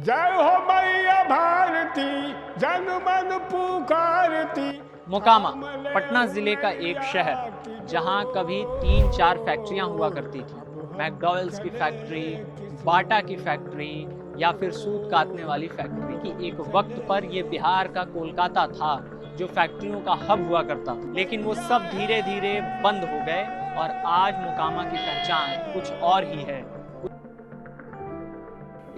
जय हो मैया भारती, जन मन पुकारती। मोकामा पटना जिले का एक शहर जहां कभी 3-4 फैक्ट्रियां हुआ करती थी। मैकडॉवेल्स की फैक्ट्री, बाटा की फैक्ट्री या फिर सूत काटने वाली फैक्ट्री की एक वक्त पर यह बिहार का कोलकाता था जो फैक्ट्रियों का हब हुआ करता था। लेकिन वो सब धीरे धीरे बंद हो गए और आज मोकामा की पहचान कुछ और ही है।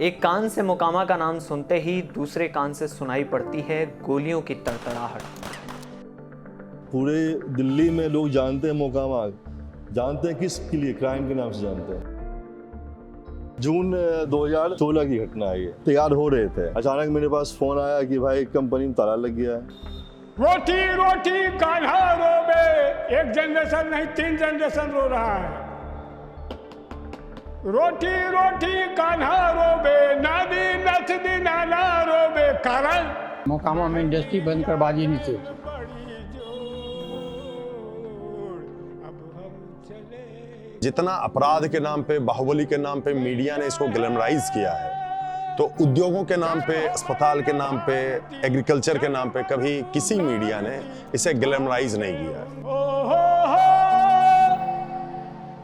एक कान से मोकामा का नाम सुनते ही दूसरे कान से सुनाई पड़ती है गोलियों की तड़तड़ाहट। पूरे दिल्ली में लोग जानते हैं मोकामा, जानते हैं किसके लिए, क्राइम के नाम से जानते हैं। जून 2016 की घटना है ये। तैयार हो रहे थे, अचानक मेरे पास फोन आया कि भाई कंपनी में ताला लग गया है। रोटी रोटी कान्हा रोबे, एक जनरेशन नहीं 3 जनरेशन रो रहा है। रोटी रोटी कान्हा रोबे, नादी नथदी नाना रोबे। कारण मोकामा में इंडस्ट्री बंद कर बाजी नहीं थी। जितना अपराध के नाम पे, बाहुबली के नाम पे मीडिया ने इसको ग्लैमराइज किया है, तो उद्योगों के नाम पे, अस्पताल के नाम पे, एग्रीकल्चर के नाम पे कभी किसी मीडिया ने इसे ग्लैमराइज नहीं किया है।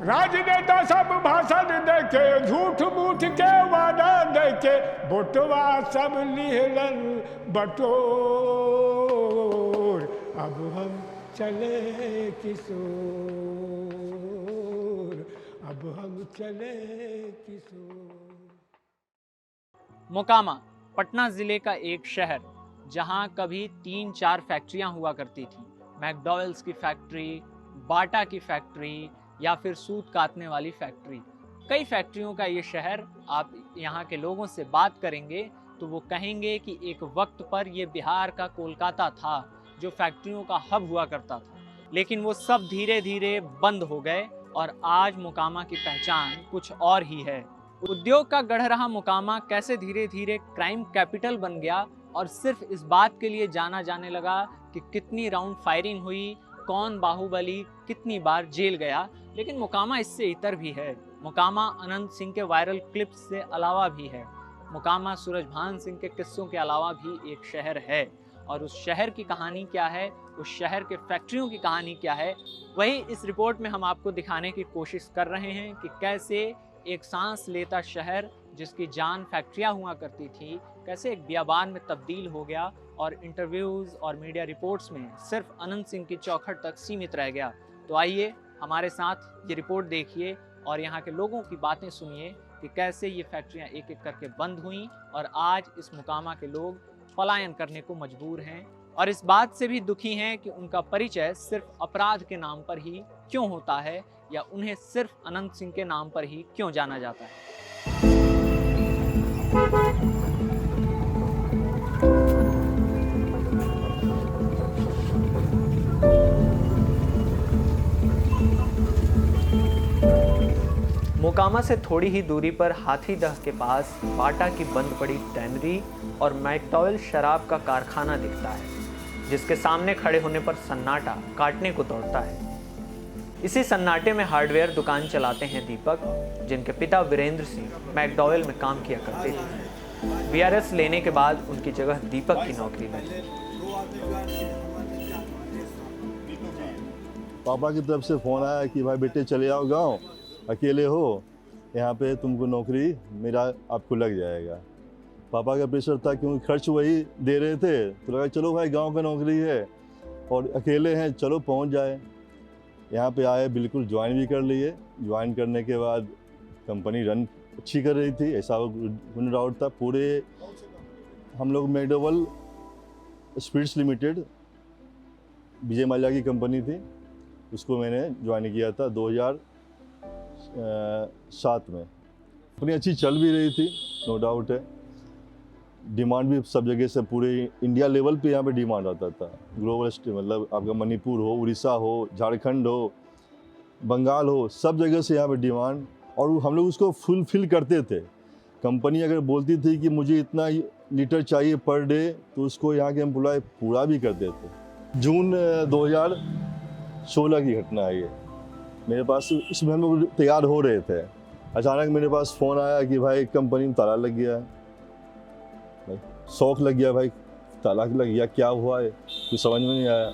राजनेता सब भाषण देके, झूठ मूठ के वादा देके, बोटवा सब लिहलन बटोर। अब हम चले किशोर, अब हम चले किशोर। मोकामा पटना जिले का एक शहर जहां कभी 3-4 फैक्ट्रियां हुआ करती थी। मैकडॉवेल्स की फैक्ट्री, बाटा की फैक्ट्री या फिर सूत काटने वाली फैक्ट्री। कई फैक्ट्रियों का ये शहर। आप यहाँ के लोगों से बात करेंगे तो वो कहेंगे कि एक वक्त पर ये बिहार का कोलकाता था जो फैक्ट्रियों का हब हुआ करता था। लेकिन वो सब धीरे धीरे बंद हो गए और आज मोकामा की पहचान कुछ और ही है। उद्योग का गढ़ रहा मोकामा कैसे धीरे धीरे क्राइम कैपिटल बन गया और सिर्फ इस बात के लिए जाना जाने लगा कि कितनी राउंड फायरिंग हुई, कौन बाहुबली कितनी बार जेल गया। लेकिन मोकामा इससे इतर भी है। मोकामा अनंत सिंह के वायरल क्लिप्स से अलावा भी है। मोकामा सूरजभान सिंह के किस्सों के अलावा भी एक शहर है। और उस शहर की कहानी क्या है, उस शहर के फैक्ट्रियों की कहानी क्या है, वही इस रिपोर्ट में हम आपको दिखाने की कोशिश कर रहे हैं कि कैसे एक सांस लेता शहर जिसकी जान फैक्ट्रियां हुआ करती थी, कैसे एक बियाबान में तब्दील हो गया और इंटरव्यूज़ और मीडिया रिपोर्ट्स में सिर्फ अनंत सिंह की चौखट तक सीमित रह गया। तो आइए हमारे साथ ये रिपोर्ट देखिए और यहाँ के लोगों की बातें सुनिए कि कैसे ये फैक्ट्रियाँ एक एक करके बंद हुईं और आज इस मोकामा के लोग पलायन करने को मजबूर हैं और इस बात से भी दुखी हैं कि उनका परिचय सिर्फ अपराध के नाम पर ही क्यों होता है या उन्हें सिर्फ अनंत सिंह के नाम पर ही क्यों जाना जाता है। मोकामा से थोड़ी ही दूरी पर हाथीदह के पास बाटा की बंद पड़ी टैनरी और मैकडॉवेल शराब का कारखाना दिखता है, जिसके सामने खड़े होने पर सन्नाटा काटने को दौड़ता है। इसी सन्नाटे में हार्डवेयर दुकान चलाते हैं दीपक, जिनके पिता वीरेंद्र सिंह मैकडॉवेल में काम किया करते थे। वीआरएस लेने के बाद उनकी जगह दीपक की नौकरी लगी। पापा की तरफ से फोन आया कि भाई बेटे चले आओ गांव, अकेले हो, यहाँ पे तुमको नौकरी मेरा आपको लग जाएगा। पापा का प्रेशर था क्योंकि खर्च वही दे रहे थे, तो लगा चलो भाई गांव का नौकरी है और अकेले हैं, चलो पहुँच जाए। यहाँ पे आए, बिल्कुल ज्वाइन भी कर लिए। ज्वाइन करने के बाद कंपनी रन अच्छी कर रही थी, ऐसा गुड डाउट था। पूरे हम लोग McDowell spirits limited, Vijay Mallya की कंपनी थी, उसको मैंने ज्वाइन किया था 2007 में। कंपनी अच्छी चल भी रही थी, नो डाउट है। डिमांड भी सब जगह से, पूरे इंडिया लेवल पे यहाँ पे डिमांड आता था। ग्लोबल मतलब आपका मणिपुर हो, उड़ीसा हो, झारखंड हो, बंगाल हो, सब जगह से यहाँ पे डिमांड, और हम लोग उसको फुलफिल करते थे। कंपनी अगर बोलती थी कि मुझे इतना लीटर चाहिए पर डे, तो उसको यहाँ के एम्प्लॉय पूरा भी करते थे। जून 2016 की घटना है ये। मेरे पास उसमें हम लोग तैयार हो रहे थे, अचानक मेरे पास फ़ोन आया कि भाई कंपनी में ताला लग गया है। शौक लग गया भाई, तालाक लग गया, क्या हुआ है कुछ समझ में नहीं आया।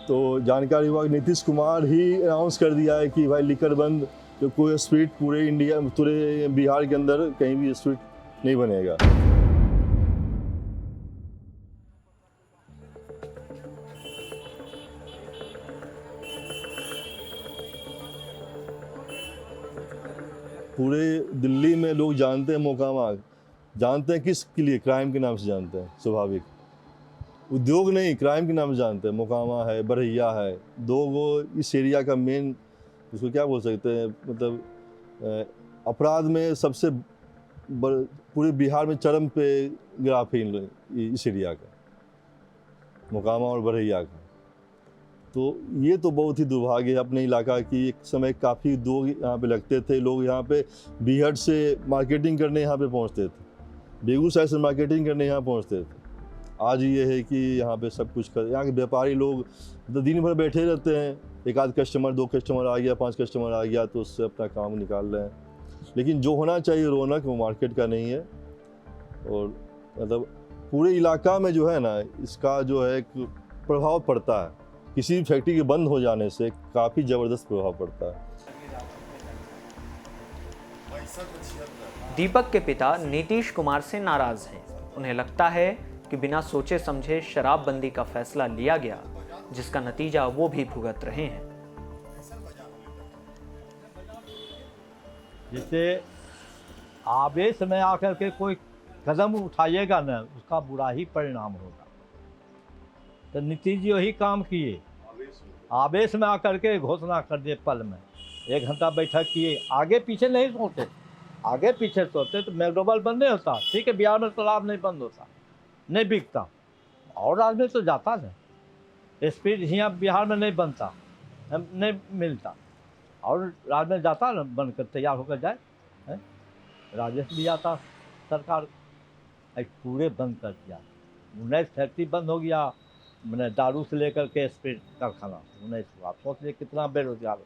तो जानकारी हुआ कि नीतीश कुमार ही अनाउंस कर दिया है कि भाई लिकर बंद, जो कोई स्ट्रीट पूरे इंडिया, पूरे बिहार के अंदर कहीं भी स्ट्रीट नहीं बनेगा। पूरे दिल्ली में लोग जानते हैं मोकामा, जानते हैं किसके लिए, क्राइम के नाम से जानते हैं, स्वाभाविक। उद्योग नहीं, क्राइम के नाम से जानते हैं। मोकामा है, बरहिया है, दो वो इस एरिया का मेन, उसको क्या बोल सकते हैं, मतलब अपराध में सबसे पूरे बिहार में चरम पे ग्राफ है इस एरिया का, मोकामा और बरहिया का। तो ये तो बहुत ही दुर्भाग्य है अपने इलाका की। एक समय काफ़ी उद्योग यहाँ पे लगते थे, लोग यहाँ पे बीहट से मार्केटिंग करने यहाँ पे पहुँचते थे, बेगूसराय से मार्केटिंग करने यहाँ पहुँचते थे। आज ये है कि यहाँ पे सब कुछ कर, यहाँ के व्यापारी लोग तो दिन भर बैठे रहते हैं, एक आध कस्टमर, 2 कस्टमर आ गया, 5 कस्टमर आ गया तो उससे अपना काम निकाल रहे हैं। लेकिन जो होना चाहिए रौनक वो मार्केट का नहीं है। और मतलब पूरे इलाका में जो है ना, इसका जो है एक प्रभाव पड़ता है, किसी भी फैक्ट्री के बंद हो जाने से काफ़ी ज़बरदस्त प्रभाव पड़ता है। दीपक के पिता नीतीश कुमार से नाराज हैं। उन्हें लगता है कि बिना सोचे समझे शराबबंदी का फैसला लिया गया, जिसका नतीजा वो भी भुगत रहे हैं। जैसे आवेश में आकर के कोई कदम उठाइएगा ना, उसका बुरा ही परिणाम होगा। तो नीतीश जी वही काम किए, आवेश में आकर के घोषणा कर दिए पल में। 1 घंटा बैठक किए, आगे पीछे नहीं सोचे। आगे पीछे सोचते तो मैकडोनल्ड बंद नहीं होता, ठीक है, बिहार में शराब नहीं बंद होता, नहीं बिकता, और राज्य में तो जाता नहीं। स्पीड यहाँ बिहार में नहीं बनता, नहीं मिलता, और राज्य में जाता ना, बन कर तैयार होकर जाए, राजस्व भी आता सरकार। पूरे बंद कर दिया, 19 फैक्ट्री बंद हो गया, मैंने दारू से लेकर के स्पीड कारखाना 19। आप सोच लीजिए कितना बेरोजगार हो,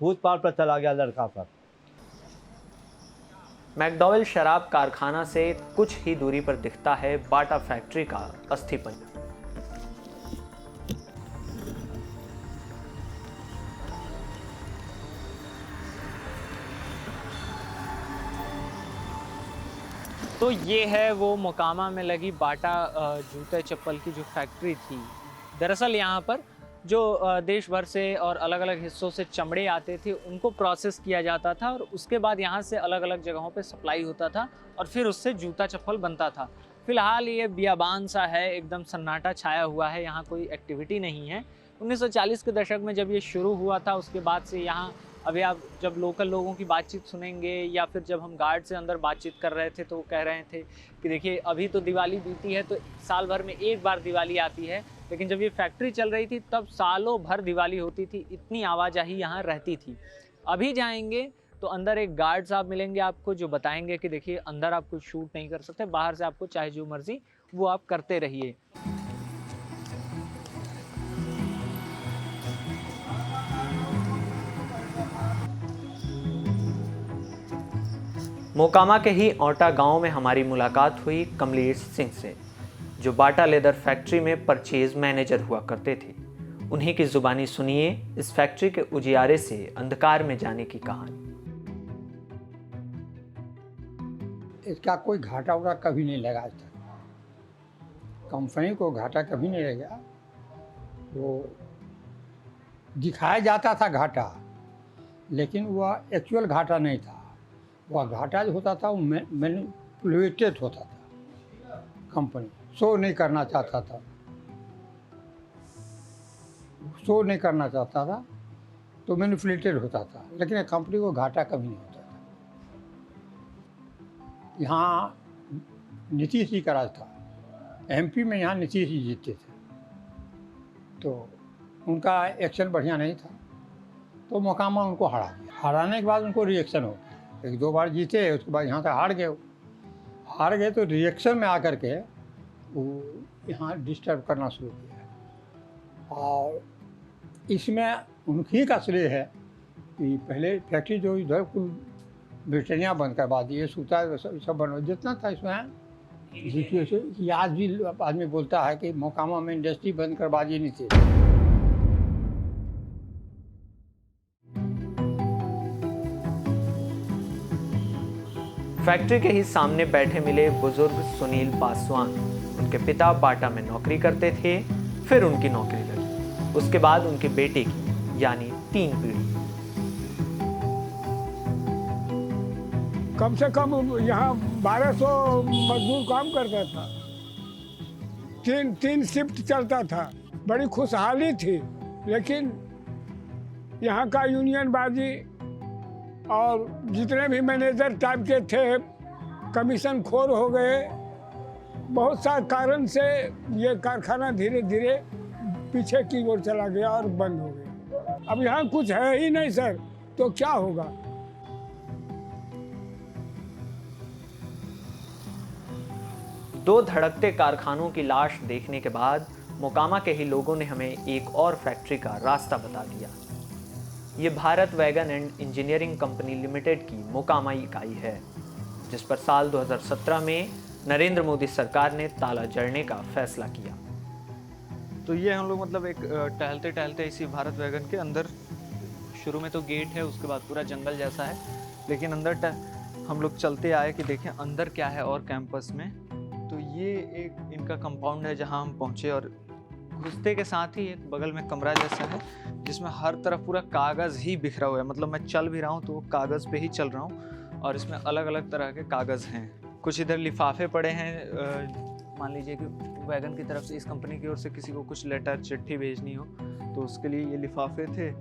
फुटपाथ पर चला गया लड़का सब। मैकडॉवेल शराब कारखाना से कुछ ही दूरी पर दिखता है बाटा फैक्ट्री का अस्थि पंजर। तो ये है वो मोकामा में लगी बाटा जूते चप्पल की जो फैक्ट्री थी। दरअसल यहाँ पर जो देश भर से और अलग अलग हिस्सों से चमड़े आते थे, उनको प्रोसेस किया जाता था और उसके बाद यहाँ से अलग अलग जगहों पे सप्लाई होता था और फिर उससे जूता चप्पल बनता था। फिलहाल ये बियाबान सा है, एकदम सन्नाटा छाया हुआ है, यहाँ कोई एक्टिविटी नहीं है। 1940 के दशक में जब ये शुरू हुआ था, उसके बाद से यहाँ, अभी आप जब लोकल लोगों की बातचीत सुनेंगे या फिर जब हम गार्ड से अंदर बातचीत कर रहे थे तो वो कह रहे थे कि देखिए अभी तो दिवाली बीती है तो साल भर में एक बार दिवाली आती है, लेकिन जब ये फैक्ट्री चल रही थी तब सालों भर दिवाली होती थी, इतनी आवाजाही यहाँ रहती थी। अभी जाएंगे तो अंदर एक गार्ड साहब मिलेंगे आपको, जो बताएंगे कि देखिए अंदर आप कुछ शूट नहीं कर सकते, बाहर से आपको चाहे जो मर्जी वो आप करते रहिए। मोकामा के ही औटा गांव में हमारी मुलाकात हुई कमलेश सिंह से, जो बाटा लेदर फैक्ट्री में परचेज मैनेजर हुआ करते थे। उन्हीं की जुबानी सुनिए इस फैक्ट्री के उजियारे से अंधकार में जाने की कहानी। इसका कोई घाटा उटा कभी नहीं लगा आज तक, कंपनी को घाटा कभी नहीं लगा। वो दिखाया जाता था घाटा, लेकिन वह एक्चुअल घाटा नहीं था। वह घाटा जो होता था वो मैनिपुलेटेड होता था, कंपनी शो नहीं करना चाहता था, शो नहीं करना चाहता था तो मैनिपुलेटेड होता था, लेकिन कंपनी को घाटा कभी नहीं होता था। यहाँ नीतीश जी का राज था, एमपी में यहाँ नीतीश जी जीतते थे, तो उनका एक्शन बढ़िया नहीं था, तो मोकामा उनको हरा दिया। हराने के बाद उनको रिएक्शन हो गया, 1-2 बार जीते, उसके बाद यहाँ से हार गए तो रिएक्शन में आकर के वो यहाँ डिस्टर्ब करना शुरू किया। और इसमें उनकी का श्रेय है कि पहले फैक्ट्री जो इधर कुल ब्रिटानिया बंद करवा दी, सूता सब बनवा, जितना था इसमें इसी की वजह से कि आज भी आदमी बोलता है कि मोकामा में इंडस्ट्री बंद करवा दी नहीं थी। फैक्ट्री के ही सामने बैठे मिले बुजुर्ग सुनील पासवान। उनके पिता बाटा में नौकरी करते थे, फिर उनकी नौकरी लगी, उसके बाद उनके बेटे की, यानी 3 पीढ़ी। कम से कम यहाँ 1200 मजदूर काम करता था। तीन शिफ्ट चलता था, बड़ी खुशहाली थी। लेकिन यहाँ का यूनियनबाजी और जितने भी मैनेजर टाइप के थे कमीशन खोर हो गए। बहुत सारे कारण से ये कारखाना धीरे धीरे पीछे की ओर चला गया और बंद हो गया। अब यहाँ कुछ है ही नहीं सर, तो क्या होगा। दो धड़कते कारखानों की लाश देखने के बाद मोकामा के ही लोगों ने हमें एक और फैक्ट्री का रास्ता बता दिया। ये Bharat wagon and engineering company limited की मोकामा इकाई है, जिस पर साल 2017 में नरेंद्र मोदी सरकार ने ताला जड़ने का फैसला किया। तो ये हम लोग मतलब एक टहलते टहलते इसी भारत वैगन के अंदर, शुरू में तो गेट है, उसके बाद पूरा जंगल जैसा है, लेकिन अंदर हम लोग चलते आए कि देखें अंदर क्या है और कैंपस में। तो ये एक इनका कंपाउंड है जहाँ हम पहुँचे, और घुसते के साथ ही एक बगल में कमरा जैसा है जिसमें हर तरफ पूरा कागज़ ही बिखरा हुआ है। मतलब मैं चल भी रहा हूँ तो कागज़ पे ही चल रहा हूँ, और इसमें अलग अलग तरह के कागज़ हैं। कुछ इधर लिफाफे पड़े हैं, मान लीजिए कि वैगन की तरफ से, इस कंपनी की ओर से किसी को कुछ लेटर चिट्ठी भेजनी हो तो उसके लिए ये लिफाफे थे।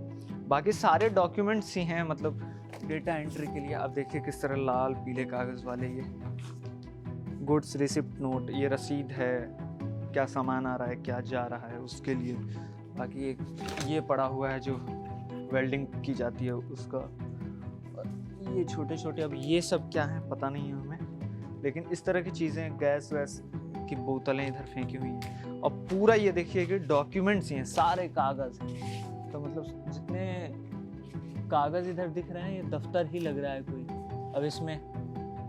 बाकी सारे डॉक्यूमेंट्स ही हैं, मतलब डेटा एंट्री के लिए। आप देखिए किस तरह लाल पीले कागज़ वाले ये गुड्स रिसिप्ट नोट, ये रसीद है, क्या सामान आ रहा है क्या जा रहा है उसके लिए। बाकी एक ये पड़ा हुआ है जो वेल्डिंग की जाती है उसका। और ये छोटे छोटे, अब ये सब क्या है पता नहीं है हमें, लेकिन इस तरह की चीज़ें, गैस वैस की बोतलें इधर फेंकी हुई हैं। और पूरा ये देखिए कि डॉक्यूमेंट्स ही हैं, सारे कागज़ हैं। तो मतलब जितने कागज़ इधर दिख रहे हैं ये दफ्तर ही लग रहा है कोई। अब इसमें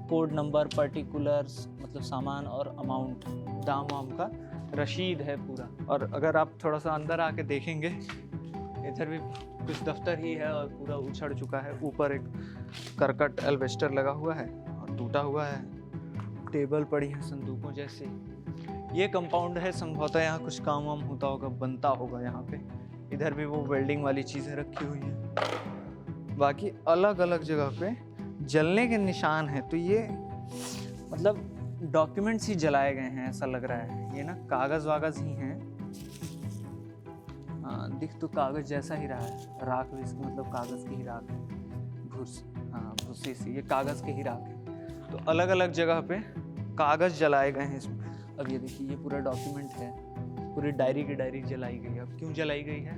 कोड नंबर, पर्टिकुलर्स, मतलब सामान और अमाउंट, दाम वाम का रशीद है पूरा। और अगर आप थोड़ा सा अंदर आके देखेंगे, इधर भी कुछ दफ्तर ही है और पूरा उछड़ चुका है। ऊपर एक करकट एल्वेस्टर लगा हुआ है और टूटा हुआ है, टेबल पड़ी है संदूकों जैसे। ये कंपाउंड है, संभवतः यहाँ कुछ काम वाम होता होगा, बनता होगा यहाँ पे। इधर भी वो वेल्डिंग वाली चीज़ें रखी हुई हैं। बाकी अलग अलग जगह पे जलने के निशान हैं। तो ये मतलब डॉक्यूमेंट्स ही जलाए गए हैं ऐसा लग रहा है। ये ना कागज़ वागज़ ही हैं। हाँ, दिख तो कागज़ जैसा ही रहा है। राख भी इसकी मतलब कागज़ की ही राख है, भूसी सी, ये कागज़ के ही राख है। तो अलग अलग जगह पे कागज़ जलाए गए हैं इसमें। अब ये देखिए ये पूरा डॉक्यूमेंट है, पूरी डायरी की डायरी जलाई गई है। अब क्यों जलाई गई है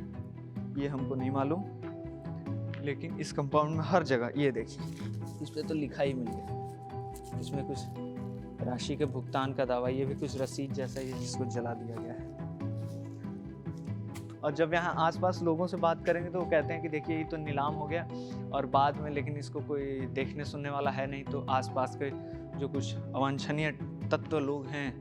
ये हमको नहीं मालूम, लेकिन इस कंपाउंड में हर जगह ये देखिए, इस पर तो लिखा ही मिल गया। इसमें कुछ राशि के भुगतान का दावा, ये भी कुछ रसीद जैसा ही है जिसको जला दिया गया है। और जब यहाँ आसपास लोगों से बात करेंगे तो वो कहते हैं कि देखिए ये तो नीलाम हो गया और बाद में, लेकिन इसको कोई देखने सुनने वाला है नहीं। तो आसपास के जो कुछ अवांछनीय तत्व लोग हैं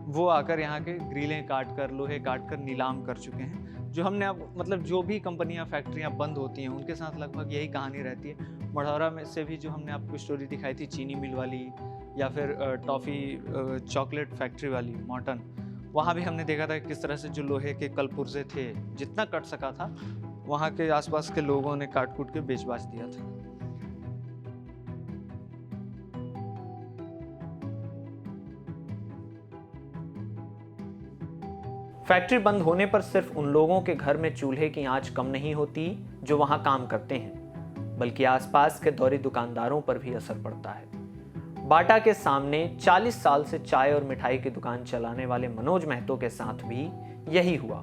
वो आकर यहाँ के ग्रिलें काट कर, लोहे काट कर नीलाम कर चुके हैं। जो हमने अब मतलब जो भी कंपनियां, फैक्ट्रियां बंद होती हैं उनके साथ लगभग यही कहानी रहती है। मढ़ौरा में से भी जो हमने आपको स्टोरी दिखाई थी चीनी मिल वाली, या फिर टॉफ़ी चॉकलेट फैक्ट्री वाली मॉर्टन, वहाँ भी हमने देखा था किस तरह से जो लोहे के कल पुर्जे थे, जितना कट सका था वहाँ के आसपास के लोगों ने काट कूट के बेच बाच दिया था। फैक्ट्री बंद होने पर सिर्फ उन लोगों के घर में चूल्हे की आंच कम नहीं होती जो वहां काम करते हैं, बल्कि आसपास के दौरी दुकानदारों पर भी असर पड़ता है। बाटा के सामने 40 साल से चाय और मिठाई की दुकान चलाने वाले मनोज महतो के साथ भी यही हुआ।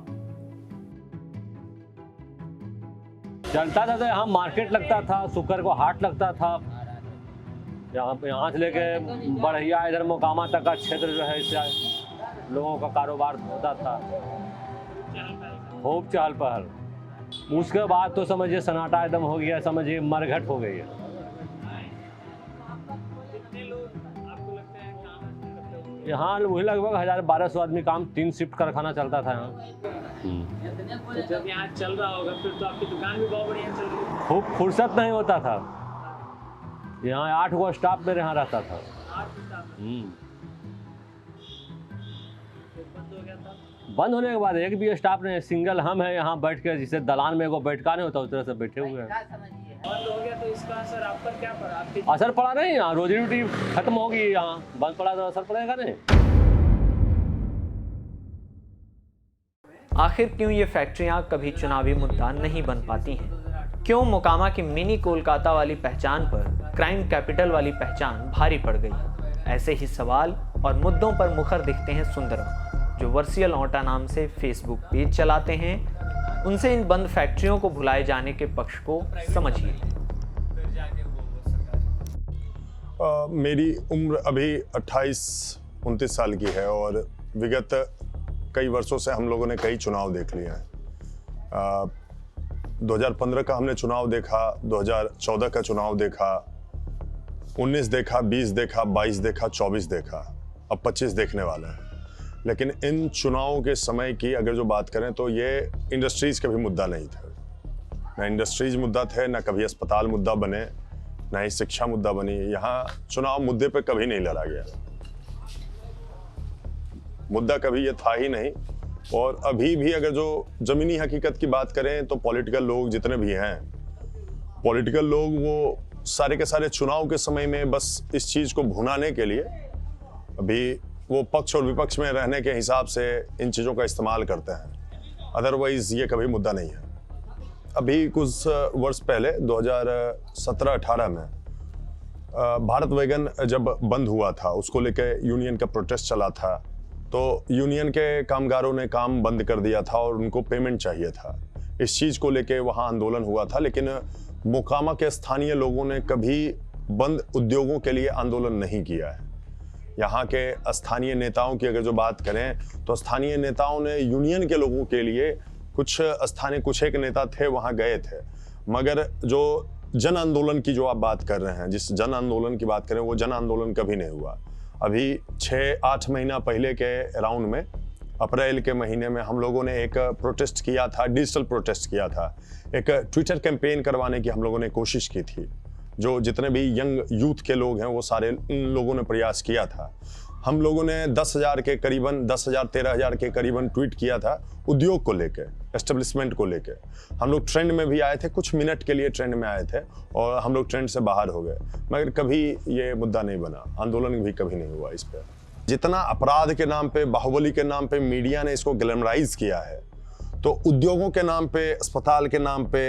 चलता था तो यहाँ मार्केट लगता था, शुक्र को हाट लगता था। यहाँ से लेके बढ़िया इधर मोकामा तक का क्षेत्र जो है इससे लोगों का कारोबार होता था, खूब चहल पहल। उसके बाद तो समझिए सन्नाटा एकदम हो गया, समझिए मरघट हो गई है। यहाँ वही लगभग 1200 आदमी काम, 3 शिफ्ट कारखाना चलता था यहाँ। तो जब यहाँ चल रहा होगा फिर तो आपकी दुकान भी बहुत बढ़िया चल रही है। खूब फुर्सत नहीं होता था, यहाँ 8 गो स्टाफ मेरे यहाँ रहता था। बंद होने के बाद एक भी स्टाफ नहीं, सिंगल हम है यहाँ बैठ के, जिसे दलान में एगो बैठका नहीं होता उस तरह से बैठे हुए हैं। बंद हो गया तो इसका असर आप पर क्या पड़ा? आपकी असर पड़ा नहीं, यहाँ रोजी रोटी खत्म होगी, यहाँ बंद पड़ा तो असर पड़ेगा नहीं। आखिर क्यों ये फैक्ट्रियां कभी चुनावी मुद्दा नहीं बन पाती हैं? क्यों मोकामा की मिनी कोलकाता वाली पहचान पर क्राइम कैपिटल वाली पहचान भारी पड़ गई? ऐसे ही सवाल और मुद्दों पर मुखर दिखते हैं सुंदरम, जो वर्सियल ओटा नाम से फेसबुक पेज चलाते हैं। उनसे इन बंद फैक्ट्रियों को भुलाए जाने के पक्ष को समझिए। मेरी उम्र अभी 28-29 साल की है और विगत कई वर्षों से हम लोगों ने कई चुनाव देख लिए हैं। 2015 का हमने चुनाव देखा, 2014 का चुनाव देखा, 19 देखा, 20 देखा, 22 देखा, 24 देखा, अब 25 देखने वाले हैं। लेकिन इन चुनावों के समय की अगर जो बात करें तो ये इंडस्ट्रीज़ का भी मुद्दा नहीं थे। ना इंडस्ट्रीज मुद्दा थे, ना कभी अस्पताल मुद्दा बने, ना ही शिक्षा मुद्दा बनी। यहाँ चुनाव मुद्दे पे कभी नहीं लड़ा गया, मुद्दा कभी ये था ही नहीं। और अभी भी अगर जो ज़मीनी हकीकत की बात करें तो पॉलिटिकल लोग जितने भी हैं, पॉलिटिकल लोग वो सारे के सारे चुनाव के समय में बस इस चीज़ को भुनाने के लिए अभी वो पक्ष और विपक्ष में रहने के हिसाब से इन चीज़ों का इस्तेमाल करते हैं। अदरवाइज़ ये कभी मुद्दा नहीं है। अभी कुछ वर्ष पहले 2017-18 में भारत वैगन जब बंद हुआ था, उसको लेके यूनियन का प्रोटेस्ट चला था, तो यूनियन के कामगारों ने काम बंद कर दिया था और उनको पेमेंट चाहिए था। इस चीज़ को लेके वहाँ आंदोलन हुआ था, लेकिन मोकामा के स्थानीय लोगों ने कभी बंद उद्योगों के लिए आंदोलन नहीं किया है। यहाँ के स्थानीय नेताओं की अगर जो बात करें तो स्थानीय नेताओं ने यूनियन के लोगों के लिए कुछ एक नेता थे वहाँ गए थे, मगर जो जन आंदोलन की जो आप बात कर रहे हैं, जिस जन आंदोलन की बात करें, वो जन आंदोलन कभी नहीं हुआ। अभी 6-8 महीना पहले के राउंड में, अप्रैल के महीने में हम लोगों ने एक प्रोटेस्ट किया था, डिजिटल प्रोटेस्ट किया था। एक ट्विटर कैंपेन करवाने की हम लोगों ने कोशिश की थी। जो जितने भी यंग यूथ के लोग हैं वो सारे इन लोगों ने प्रयास किया था। हम लोगों ने 10,000 के करीबन 13,000 के करीबन ट्वीट किया था उद्योग को लेके, एस्टेब्लिशमेंट को लेके। हम लोग ट्रेंड में भी आए थे, कुछ मिनट के लिए ट्रेंड में आए थे और हम लोग ट्रेंड से बाहर हो गए, मगर कभी ये मुद्दा नहीं बना, आंदोलन भी कभी नहीं हुआ इस पर। जितना अपराध के नाम पे, बाहुबली के नाम पे मीडिया ने इसको ग्लैमराइज किया है, तो उद्योगों के नाम पे, अस्पताल के नाम पे,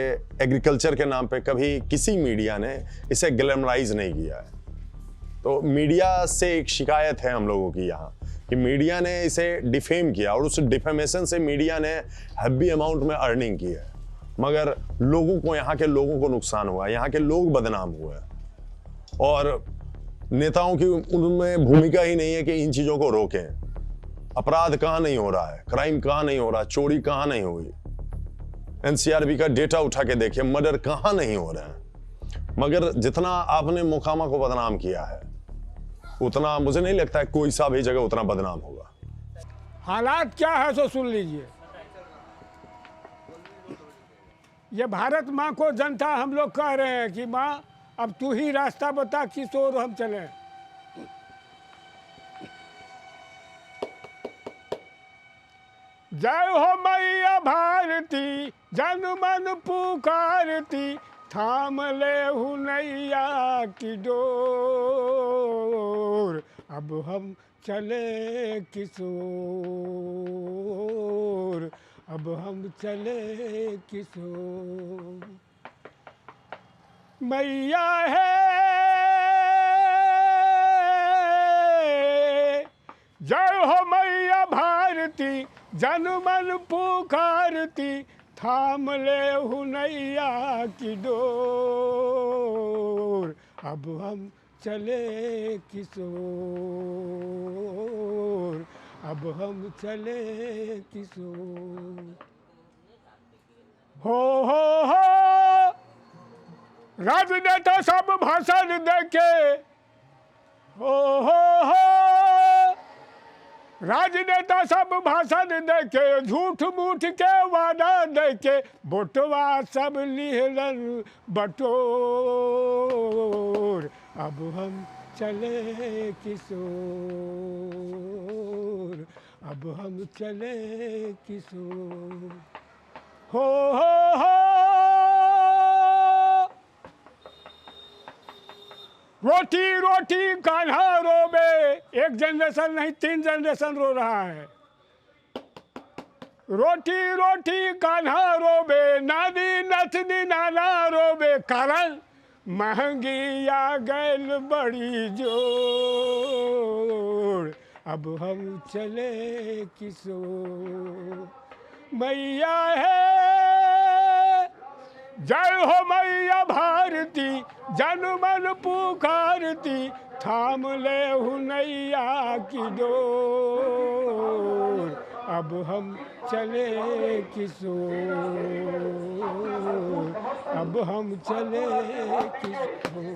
एग्रीकल्चर के नाम पे कभी किसी मीडिया ने इसे ग्लैमराइज नहीं किया है। तो मीडिया से एक शिकायत है हम लोगों की यहाँ कि मीडिया ने इसे डिफेम किया और उस डिफेमेशन से मीडिया ने हैवी अमाउंट में अर्निंग की है, मगर लोगों को, यहाँ के लोगों को नुकसान हुआ, यहाँ के लोग बदनाम हुए और नेताओं की उनमें भूमिका ही नहीं है कि इन चीज़ों को रोकें। अपराध कहाँ नहीं हो रहा है, क्राइम कहाँ नहीं हो रहा, चोरी कहाँ नहीं हुई, एनसीआरबी का डेटा उठा के देखिए, मर्डर कहाँ नहीं हो रहे हैं। मगर जितना आपने मोकामा को बदनाम किया है, उतना मुझे नहीं लगता है कोई सा भी जगह उतना बदनाम होगा। हालात क्या है सो सुन लीजिए। ये भारत माँ को जनता हम लोग कह रहे हैं कि माँ अब तू ही रास्ता बता, किस ओर हम चले। जय हो मैया भारती, जन मन पुकारती, थाम ले हुनैया की डोर, अब हम चले किस ओर, अब हम चले किस ओर। मैया है जय हो मैया भारती, जन मन पुकारती, थाम ले हुनैया की डोर, अब हम चले किस ओर, अब हम चले किस ओर। हो राजनेता सब भाषण देके, हो राजनेता सब भाषण दे के झूठ मूठ के वादा दे के बोटवा सब लिहलन बटोर। अब हम चले किशोर, अब हम चले किशोर। हो रोटी रोटी कान्हा रोबे, एक जनरेशन नहीं 3 जनरेशन रो रहा है। रोटी रोटी कान्हा रोबे, नानी नथनी नाना रोबे, कारण महंगी आ गैल बड़ी जोर। अब हम चले किशोर। मैया है जय हो मैया भारती, जन मन पुकारती, थाम ले हुनैया की डोर। अब हम चले किशोर, अब हम चले किशोर।